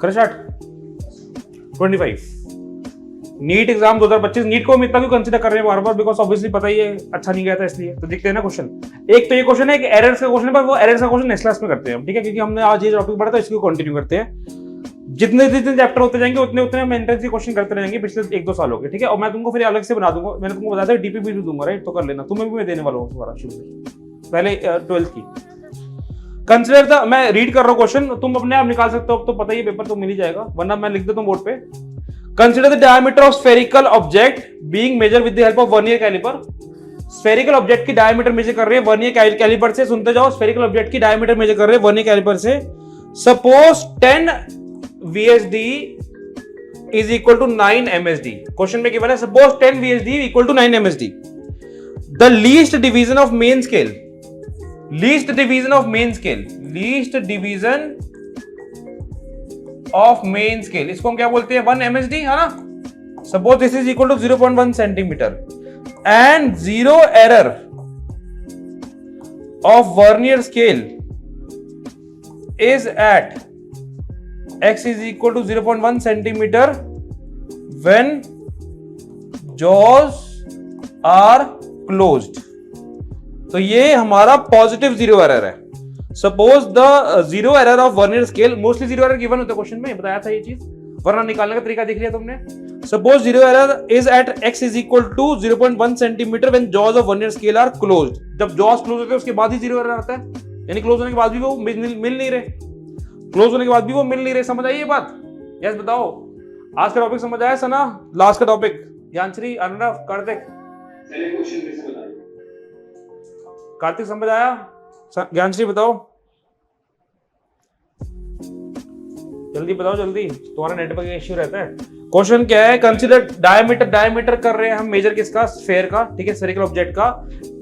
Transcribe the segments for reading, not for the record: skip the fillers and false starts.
कर start. 25 NEET exam 2025। NEET को हम इतना क्यों कंसीडर कर रहे हैं बार बार, बिकॉज ऑब्वियसली पता ही है अच्छा नहीं गया था इसलिए। तो देखते हैं ना क्वेश्चन। एक तो ये क्वेश्चन है कि एरर्स का क्वेश्चन है, पर वो एरर्स का क्वेश्चन नेक्स्ट क्लास में करते हैं हम, ठीक है, क्योंकि हमने आज ये टॉपिक पढ़ा था, इसको कंटिन्यू करते हैं। जितने जितने चैप्टर होते जाएंगे उतने उतने हम एंट्रेंस के क्वेश्चन करते रहेंगे पिछले 1-2 सालों के, ठीक है। और मैं तुमको फिर अलग से बना दूंगा, मैंने तुमको बताया था डीपीपी भी दूंगा, राइट, तो कर लेना। तुम्हें भी मैं देने वाला हूँ तुम्हारा शुरू से पहले 12th की। कंसिडर द, मैं रीड कर रहा हूँ क्वेश्चन, तुम अपने आप निकाल सकते हो, अब तो पता ही पेपर तो मिल ही जाएगा, वरना मैं लिख देता हूँ बोर्ड पे। Consider the diameter of spherical object being measure with the help of vernier caliper. Spherical object की डायमीटर मेजर कर रहे हैं वर्नियर कैलिपर से। सुनते जाओ, स्फेरिकल ऑब्जेक्ट की डायमीटर मेजर कर रहे हैं वर्नियर कैलिपर से। Suppose 10 VSD is equal to 9 MSD। Question में गिवन है suppose 10 VSD equal to 9 MSD। The least division of main scale, least division of main scale, least division of main scale, इसको हम क्या बोलते हैं 1 MSD, है ना। Suppose this is equal to 0.1 centimeter and zero error of vernier scale is at x is equal to 0.1 centimeter when jaws are closed। तो ये हमारा पॉजिटिव जीरो एरर है। Suppose the zero error of vernier scale, mostly zero error given होता है question में, बताया था ये चीज, वरना निकालने का तरीका देख लिया तुमने। Suppose zero error is at x is equal to 0.1 centimeter when jaws of vernier scale are closed। जब jaws क्लोज होते हैं उसके बाद ही जीरो एरर आता है, यानी क्लोज होने के बाद भी वो मिल नहीं रहे, क्लोज होने के बाद भी वो मिल नहीं रहे। समझ आई ये बात? यस बताओ। आज का टॉपिक समझ आया सना? लास्ट का टॉपिक ज्ञानश्री, अर्णव, कार्तिक, कार्तिक समझ आया? ज्ञानश्री बताओ, जल्दी बताओ जल्दी, तुम्हारा नेटवर्क इश्यू रहता है। क्वेश्चन क्या है? कंसीडर डायमीटर कर रहे हैं हम मेजर किसका? स्फेयर का, ठीक है, स्फेरिकल ऑब्जेक्ट का।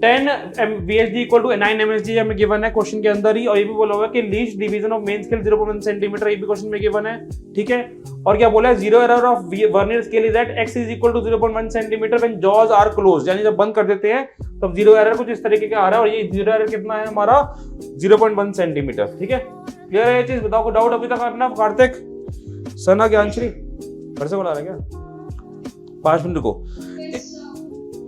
10 VSD इक्वल टू 9 MSD हमें गिवन है क्वेश्चन के अंदर ही, और ये भी बोला हुआ है कि least division of main scale 0.1 centimetre, ये भी क्वेश्चन में गिवन है, ठीक है। और क्या बोला है? Zero error of vernier scale is at x is equal to 0.1 centimetre when jaws are closed, यानी जब बंद कर देते हैं तब जीरो एरर कुछ इस तरीके का आ रहा है, और ये जीरो एरर कितना है हमारा? 0.1 सेंटीमीटर, ठीक है। क्लियर है ये चीज? बताओ, डाउट अभी तक करना? कार्तिक, सना, ज्ञानश्री, फिर से बोला रहा है क्या? 5 मिनट को।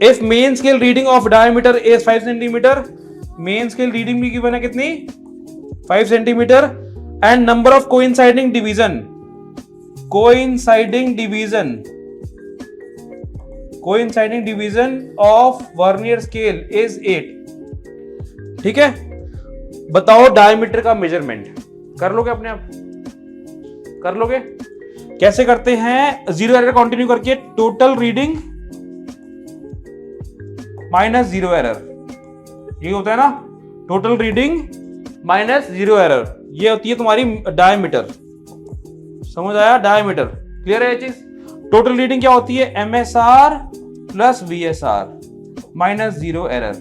If main scale reading of diameter is 5 centimeter, main scale reading भी गिवन है कितनी? 5 centimeter, and number of coinciding division of vernier scale is 8, ठीक है। बताओ डायमीटर का मेजरमेंट कर लोगे अपने आप? कर लोगे? कैसे करते हैं? जीरो एरर कंटिन्यू करके total reading minus zero error, ये होता है ना, total reading minus zero error, ये होती है तुम्हारी डायमीटर। समझ आया? डायमीटर क्लियर है ये चीज? टोटल रीडिंग क्या होती है? MSR plus VSR minus zero error.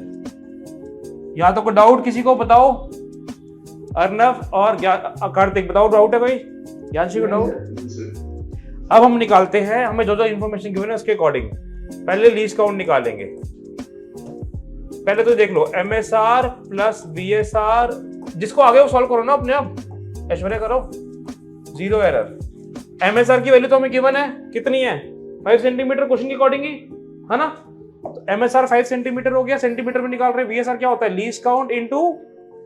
यहां तक कोई डाउट किसी को? बताओ, अर्णव और कार्तिक बताओ, डाउट है कोई? ज्ञानश्री को डाउट? अब हम निकालते हैं, हमें जो जो इंफॉर्मेशन गिवन है उसके अकॉर्डिंग पहले लीस्ट काउंट निकालेंगे। पहले तो देख लो MSR प्लस VSR, जिसको आगे वो सॉल्व करो ना अपने आप, ऐश्वर्या करो। Zero error. MSR की वैल्यू तो हमें गिवन है, कितनी है? 5 सेंटीमीटर, क्वेश्चन के अकॉर्डिंग ही, है ना। तो MSR 5 सेंटीमीटर हो गया, सेंटीमीटर में निकाल रहे। VSR क्या होता है? Least count into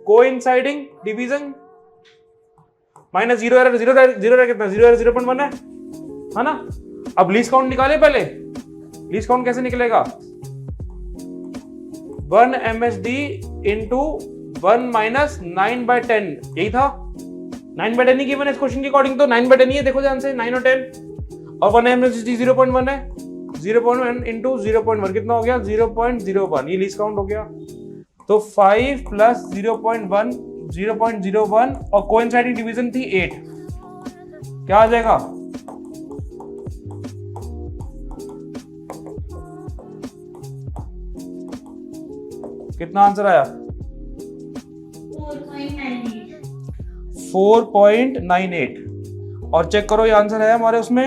coinciding division minus zero error. Zero error कितना? जीरो एरर 0.1 है ना। अब लीस्ट काउंट निकाले पहले। लीस्ट काउंट कैसे निकलेगा? 1 MSD इंटू 1 माइनस 9/10, यही था। 9/10 ही गिवन है इस क्वेश्चन के अकॉर्डिंग, तो 9/10 ही है, देखो ध्यान से, 9 और 10। और 1 MSD 0.1 है, 0.1 इंटू 0.1 कितना हो गया? 0.01, ये लीस्ट काउंट हो गया। तो 5 प्लस 0.1 0.01, और कोइंसाइडिंग डिवीजन थी 8, क्या आ जाएगा? कितना आंसर आया? 4.98। और चेक करो ये आंसर है हमारे उसमें,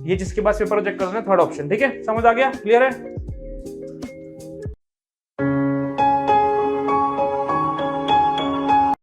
ये जिसके पास पेपर चेक कर रहे हैं, थर्ड ऑप्शन, ठीक है। समझ आ गया? क्लियर है?